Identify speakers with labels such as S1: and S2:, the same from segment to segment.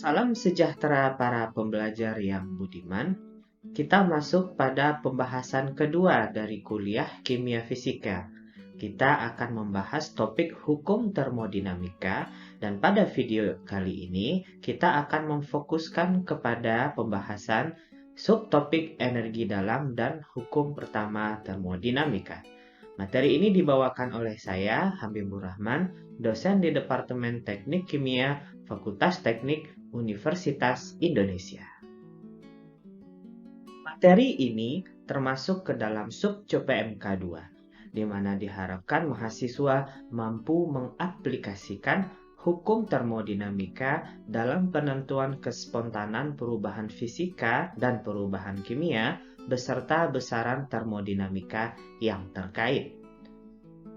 S1: Salam sejahtera para pembelajar yang budiman. Kita masuk pada pembahasan kedua dari kuliah Kimia Fisika. Kita akan membahas topik hukum termodinamika dan pada video kali ini kita akan memfokuskan kepada pembahasan subtopik energi dalam dan hukum pertama termodinamika. Materi ini dibawakan oleh saya, Habibur Rahman, dosen di Departemen Teknik Kimia, Fakultas Teknik Universitas Indonesia. Materi ini termasuk ke dalam sub CPMK 2, di mana diharapkan mahasiswa mampu mengaplikasikan hukum termodinamika dalam penentuan kespontanan perubahan fisika dan perubahan kimia beserta besaran termodinamika yang terkait.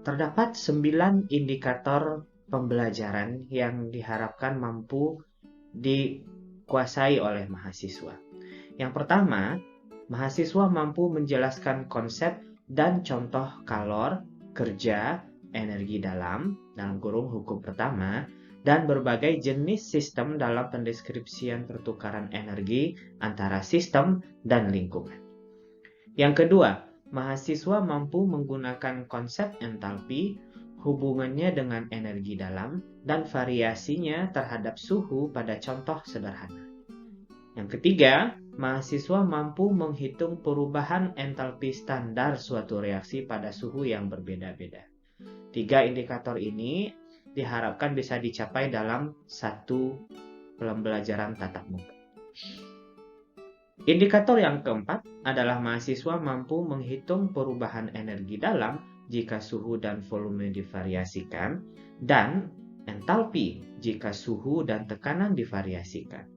S1: Terdapat 9 indikator pembelajaran yang diharapkan mampu dikuasai oleh mahasiswa. Yang pertama, mahasiswa mampu menjelaskan konsep dan contoh kalor, kerja, energi dalam kurung hukum pertama, dan berbagai jenis sistem dalam pendeskripsian pertukaran energi antara sistem dan lingkungan. Yang kedua, mahasiswa mampu menggunakan konsep entalpi, hubungannya dengan energi dalam, dan variasinya terhadap suhu pada contoh sederhana. Yang ketiga, mahasiswa mampu menghitung perubahan entalpi standar suatu reaksi pada suhu yang berbeda-beda. 3 indikator ini diharapkan bisa dicapai dalam satu pembelajaran tatap muka. Indikator yang keempat adalah mahasiswa mampu menghitung perubahan energi dalam jika suhu dan volume divariasikan, dan entalpi jika suhu dan tekanan divariasikan.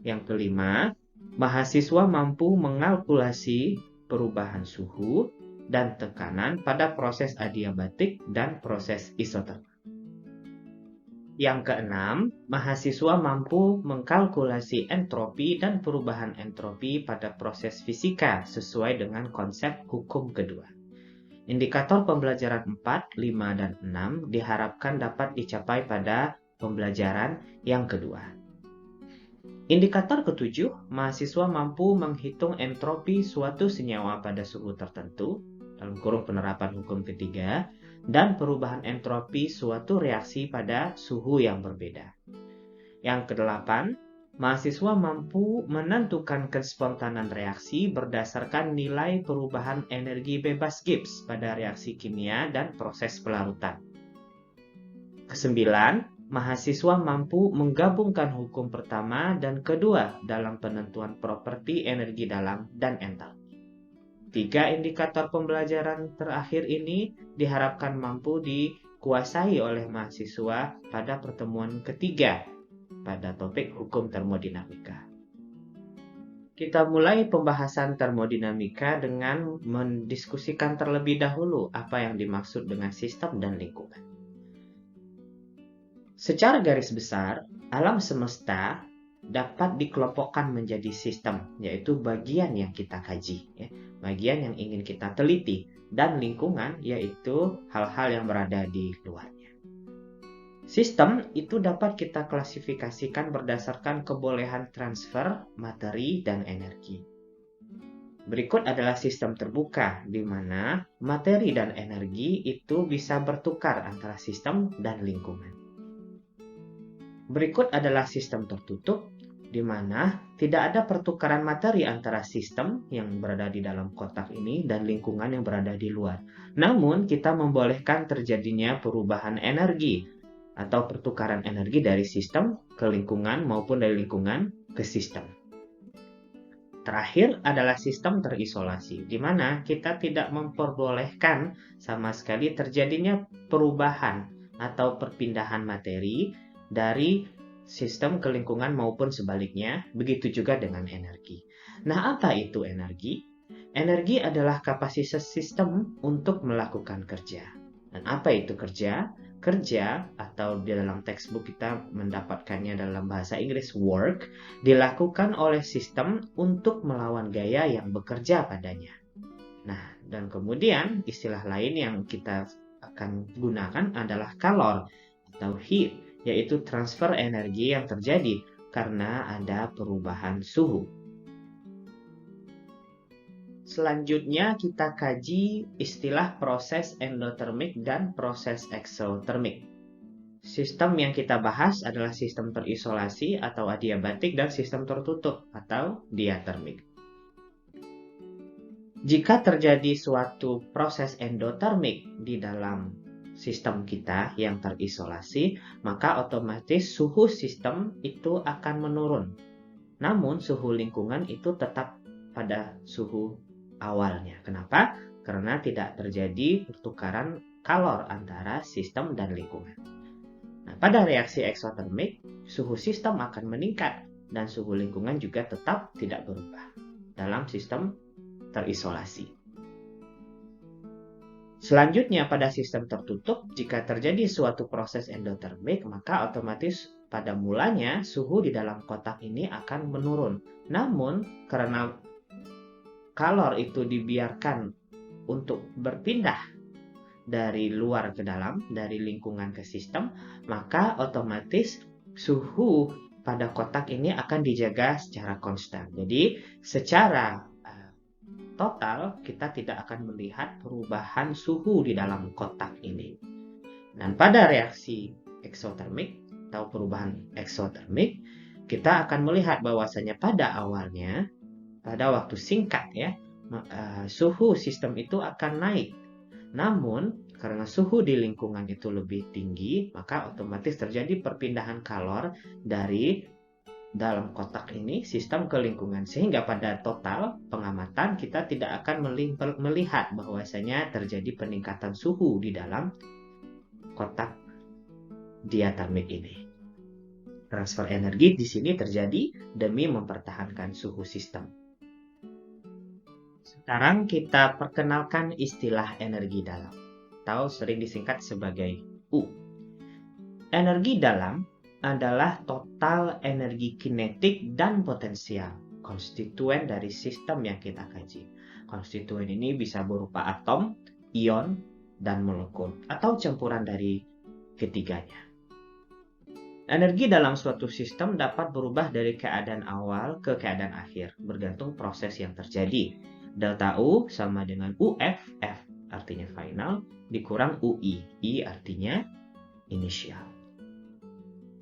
S1: Yang kelima, mahasiswa mampu mengalkulasi perubahan suhu dan tekanan pada proses adiabatik dan proses isotermal. Yang keenam, mahasiswa mampu mengkalkulasi entropi dan perubahan entropi pada proses fisika sesuai dengan konsep hukum kedua. Indikator pembelajaran 4, 5, dan 6 diharapkan dapat dicapai pada pembelajaran yang kedua. Indikator ketujuh, mahasiswa mampu menghitung entropi suatu senyawa pada suhu tertentu, dalam kurung penerapan hukum ketiga, dan perubahan entropi suatu reaksi pada suhu yang berbeda. Yang kedelapan, mahasiswa mampu menentukan kespontanan reaksi berdasarkan nilai perubahan energi bebas Gibbs pada reaksi kimia dan proses pelarutan. Kesembilan, mahasiswa mampu menggabungkan hukum pertama dan kedua dalam penentuan properti energi dalam dan entalpi. 3 indikator pembelajaran terakhir ini diharapkan mampu dikuasai oleh mahasiswa pada pertemuan ketiga pada topik hukum termodinamika. Kita mulai pembahasan termodinamika dengan mendiskusikan terlebih dahulu apa yang dimaksud dengan sistem dan lingkungan. Secara garis besar, alam semesta dapat dikelompokkan menjadi sistem, yaitu bagian yang kita kaji, bagian yang ingin kita teliti, dan lingkungan, yaitu hal-hal yang berada di luarnya. Sistem itu dapat kita klasifikasikan berdasarkan kebolehan transfer materi dan energi. Berikut adalah sistem terbuka, di mana materi dan energi itu bisa bertukar antara sistem dan lingkungan. Berikut adalah sistem tertutup, di mana tidak ada pertukaran materi antara sistem yang berada di dalam kotak ini dan lingkungan yang berada di luar. Namun, kita membolehkan terjadinya perubahan energi atau pertukaran energi dari sistem ke lingkungan maupun dari lingkungan ke sistem. Terakhir adalah sistem terisolasi, di mana kita tidak memperbolehkan sama sekali terjadinya perubahan atau perpindahan materi dari sistem ke lingkungan maupun sebaliknya, begitu juga dengan energi. Nah, apa itu energi? Energi adalah kapasitas sistem untuk melakukan kerja. Dan apa itu kerja? Kerja, atau di dalam textbook kita mendapatkannya dalam bahasa Inggris work, dilakukan oleh sistem untuk melawan gaya yang bekerja padanya. Nah, dan kemudian istilah lain yang kita akan gunakan adalah kalor atau heat, yaitu transfer energi yang terjadi karena ada perubahan suhu. Selanjutnya kita kaji istilah proses endotermik dan proses eksotermik. Sistem yang kita bahas adalah sistem terisolasi atau adiabatik dan sistem tertutup atau diatermik. Jika terjadi suatu proses endotermik di dalam sistem kita yang terisolasi, maka otomatis suhu sistem itu akan menurun. Namun suhu lingkungan itu tetap pada suhu awalnya. Kenapa? Karena tidak terjadi pertukaran kalor antara sistem dan lingkungan. Nah, pada reaksi eksotermik, suhu sistem akan meningkat dan suhu lingkungan juga tetap tidak berubah dalam sistem terisolasi. Selanjutnya pada sistem tertutup, jika terjadi suatu proses endotermik, maka otomatis pada mulanya suhu di dalam kotak ini akan menurun. Namun karena kalor itu dibiarkan untuk berpindah dari luar ke dalam, dari lingkungan ke sistem, maka otomatis suhu pada kotak ini akan dijaga secara konstan. Jadi secara total kita tidak akan melihat perubahan suhu di dalam kotak ini. Dan pada reaksi eksotermik atau perubahan eksotermik, kita akan melihat bahwasanya pada awalnya, pada waktu singkat ya, suhu sistem itu akan naik. Namun karena suhu di lingkungan itu lebih tinggi, maka otomatis terjadi perpindahan kalor dari dalam kotak ini sistem ke lingkungan, sehingga pada total pengamatan kita tidak akan melihat bahwasanya terjadi peningkatan suhu di dalam kotak diatermik ini. Transfer energi di sini terjadi demi mempertahankan suhu sistem. Sekarang kita perkenalkan istilah energi dalam, atau sering disingkat sebagai U. Energi dalam adalah total energi kinetik dan potensial, konstituen dari sistem yang kita kaji. Konstituen ini bisa berupa atom, ion, dan molekul, atau campuran dari ketiganya. Energi dalam suatu sistem dapat berubah dari keadaan awal ke keadaan akhir, bergantung proses yang terjadi. Delta U sama dengan UF, F artinya final, dikurang UI, I artinya inisial.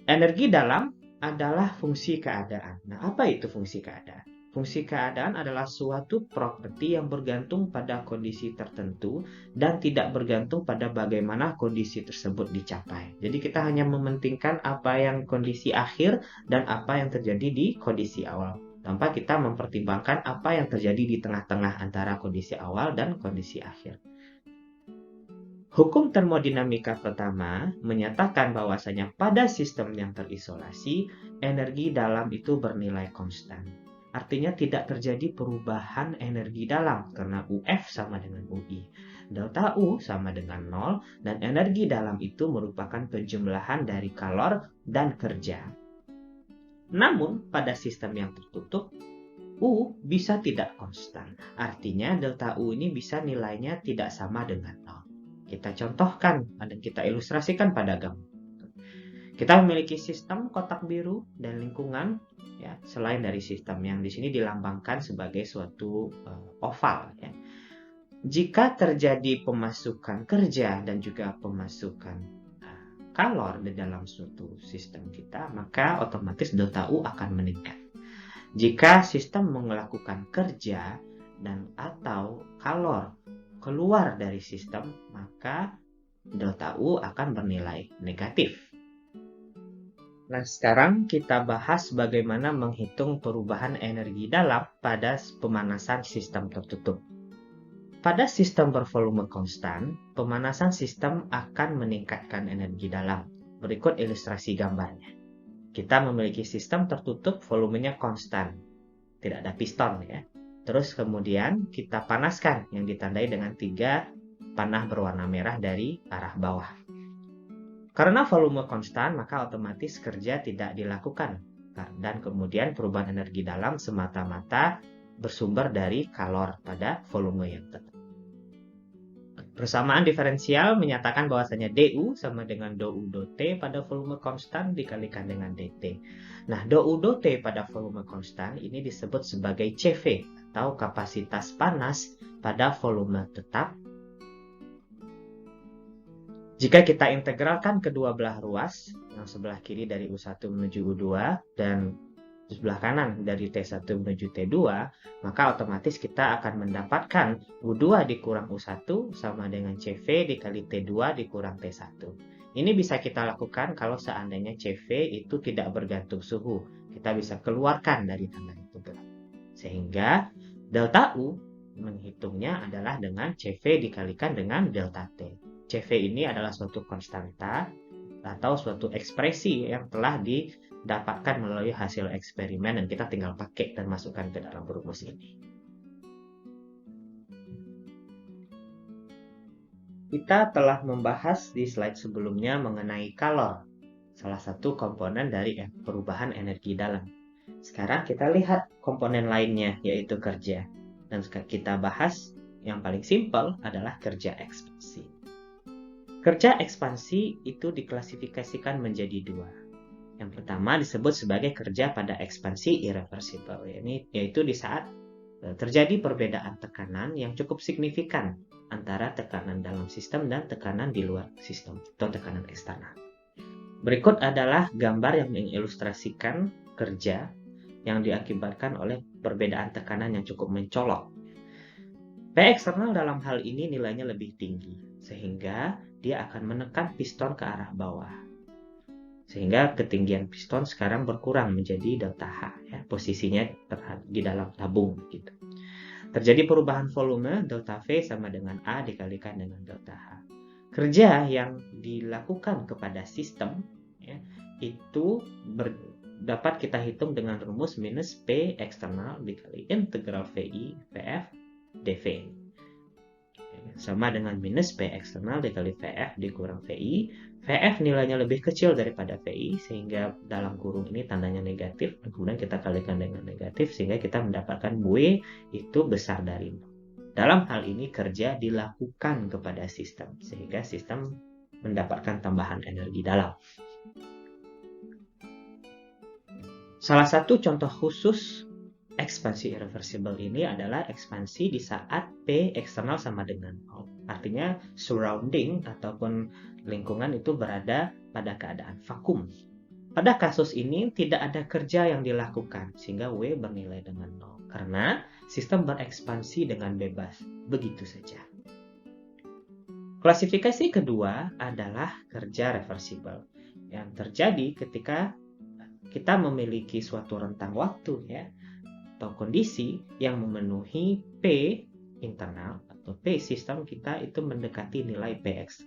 S1: Energi dalam adalah fungsi keadaan. Nah, apa itu fungsi keadaan? Fungsi keadaan adalah suatu properti yang bergantung pada kondisi tertentu dan tidak bergantung pada bagaimana kondisi tersebut dicapai. Jadi kita hanya mementingkan apa yang kondisi akhir dan apa yang terjadi di kondisi awal, tanpa kita mempertimbangkan apa yang terjadi di tengah-tengah antara kondisi awal dan kondisi akhir. Hukum termodinamika pertama menyatakan bahwasanya pada sistem yang terisolasi, energi dalam itu bernilai konstan. Artinya tidak terjadi perubahan energi dalam karena UF sama dengan UI. Delta U sama dengan 0 dan energi dalam itu merupakan penjumlahan dari kalor dan kerja. Namun pada sistem yang tertutup, U bisa tidak konstan. Artinya delta U ini bisa nilainya tidak sama dengan 0. Kita contohkan dan kita ilustrasikan pada gambar. Kita memiliki sistem kotak biru dan lingkungan, ya, selain dari sistem yang di sini dilambangkan sebagai suatu oval. Ya. Jika terjadi pemasukan kerja dan juga pemasukan kalor di dalam suatu sistem kita, maka otomatis delta U akan meningkat. Jika sistem melakukan kerja dan atau kalor keluar dari sistem, maka delta U akan bernilai negatif. Nah, sekarang kita bahas bagaimana menghitung perubahan energi dalam pada pemanasan sistem tertutup. Pada sistem bervolume konstan, pemanasan sistem akan meningkatkan energi dalam. Berikut ilustrasi gambarnya. Kita memiliki sistem tertutup, volumenya konstan. Tidak ada piston ya. Terus kemudian kita panaskan yang ditandai dengan 3 panah berwarna merah dari arah bawah. Karena volume konstan, maka otomatis kerja tidak dilakukan. Dan kemudian perubahan energi dalam semata-mata bersumber dari kalor pada volume yang tetap. Persamaan diferensial menyatakan bahwasanya du sama dengan dou dot T pada volume konstan dikalikan dengan dt. Nah, dou dot T pada volume konstan ini disebut sebagai CV atau kapasitas panas pada volume tetap. Jika kita integralkan kedua belah ruas, yang sebelah kiri dari U1 menuju U2 dan sebelah kanan dari T1 menuju T2, maka otomatis kita akan mendapatkan U2 dikurang U1 sama dengan CV dikali T2 dikurang T1. Ini bisa kita lakukan kalau seandainya CV itu tidak bergantung suhu. Kita bisa keluarkan dari tanda integral. Sehingga delta U menghitungnya adalah dengan CV dikalikan dengan delta T. CV ini adalah suatu konstanta atau suatu ekspresi yang telah didapatkan melalui hasil eksperimen dan kita tinggal pakai dan masukkan ke dalam rumus ini. Kita telah membahas di slide sebelumnya mengenai kalor, salah satu komponen dari perubahan energi dalam. Sekarang kita lihat komponen lainnya, yaitu kerja. Dan kita bahas yang paling simpel adalah kerja ekspansi. Kerja ekspansi itu diklasifikasikan menjadi dua. Yang pertama disebut sebagai kerja pada ekspansi irreversible, yaitu di saat terjadi perbedaan tekanan yang cukup signifikan antara tekanan dalam sistem dan tekanan di luar sistem atau tekanan eksternal. Berikut adalah gambar yang mengilustrasikan kerja yang diakibatkan oleh perbedaan tekanan yang cukup mencolok. P eksternal dalam hal ini nilainya lebih tinggi, sehingga dia akan menekan piston ke arah bawah. Sehingga ketinggian piston sekarang berkurang menjadi delta H, ya, posisinya di dalam tabung. Gitu. Terjadi perubahan volume, delta V sama dengan A dikalikan dengan delta H. Kerja yang dilakukan kepada sistem, ya, itu dapat kita hitung dengan rumus minus P eksternal dikali integral VI VF dV. Sama dengan minus P eksternal dikali VF dikurang VI. VF nilainya lebih kecil daripada VI, sehingga dalam kurung ini tandanya negatif. Kemudian kita kalikan dengan negatif, sehingga kita mendapatkan W itu besar dari 0. Dalam hal ini kerja dilakukan kepada sistem, sehingga sistem mendapatkan tambahan energi dalam. Salah satu contoh khusus ekspansi irreversible ini adalah ekspansi di saat P eksternal sama dengan 0. Artinya surrounding ataupun lingkungan itu berada pada keadaan vakum. Pada kasus ini tidak ada kerja yang dilakukan sehingga W bernilai dengan 0 karena sistem berekspansi dengan bebas begitu saja. Klasifikasi kedua adalah kerja reversible yang terjadi ketika kita memiliki suatu rentang waktu, ya, atau kondisi yang memenuhi P internal atau P sistem kita itu mendekati nilai Px.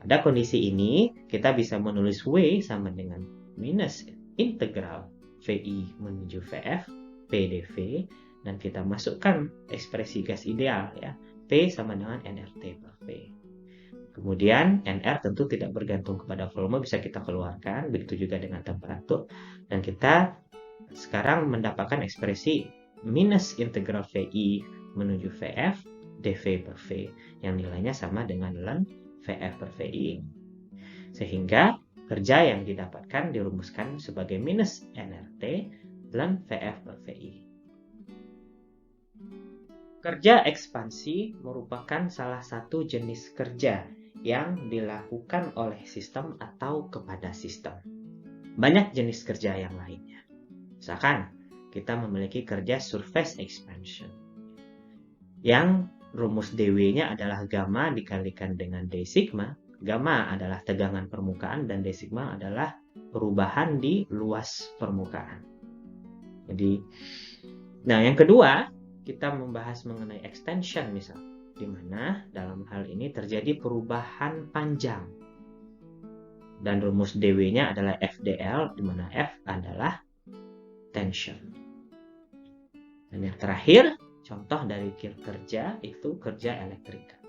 S1: Pada kondisi ini kita bisa menulis W sama dengan minus integral VI menuju VF PdV, dan kita masukkan ekspresi gas ideal, ya, P sama dengan nRT per V. Kemudian NR tentu tidak bergantung kepada volume, bisa kita keluarkan, begitu juga dengan temperatur, dan kita sekarang mendapatkan ekspresi minus integral VI menuju VF dV per V yang nilainya sama dengan ln VF per VI. Sehingga kerja yang didapatkan dirumuskan sebagai minus nRT ln VF per VI. Kerja ekspansi merupakan salah satu jenis kerja yang dilakukan oleh sistem atau kepada sistem. Banyak jenis kerja yang lainnya. Misalkan kita memiliki kerja surface expansion yang rumus dW-nya adalah gamma dikalikan dengan d sigma. Gamma adalah tegangan permukaan dan d sigma adalah perubahan di luas permukaan. Jadi, nah yang kedua kita membahas mengenai extension misal, di mana dalam hal ini terjadi perubahan panjang dan rumus dW-nya adalah FdL, di mana F adalah tension. Dan yang terakhir, contoh dari kerja itu kerja elektrika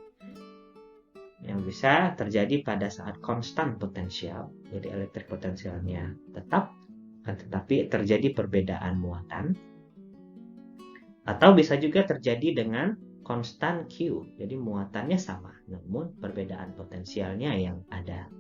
S1: yang bisa terjadi pada saat konstan potensial, jadi elektrik potensialnya tetap, tetapi terjadi perbedaan muatan, atau bisa juga terjadi dengan konstan Q. Jadi muatannya sama, namun perbedaan potensialnya yang ada.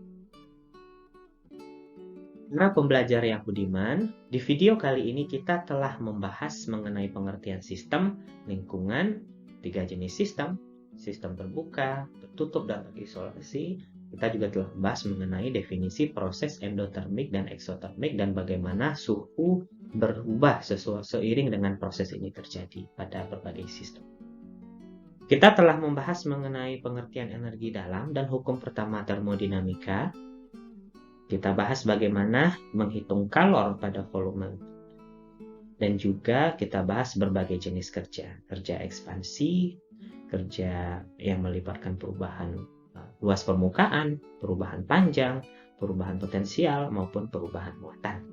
S1: Para pembelajar yang budiman, di video kali ini kita telah membahas mengenai pengertian sistem, lingkungan, 3 jenis sistem, sistem terbuka, tertutup, dan terisolasi. Kita juga telah membahas mengenai definisi proses endotermik dan eksotermik dan bagaimana suhu berubah seiring dengan proses ini terjadi pada berbagai sistem. Kita telah membahas mengenai pengertian energi dalam dan hukum pertama termodinamika. Kita bahas bagaimana menghitung kalor pada volume. Dan juga kita bahas berbagai jenis kerja. Kerja ekspansi, kerja yang melibatkan perubahan luas permukaan, perubahan panjang, perubahan potensial, maupun perubahan muatan.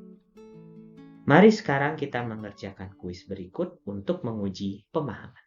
S1: Mari sekarang kita mengerjakan kuis berikut untuk menguji pemahaman.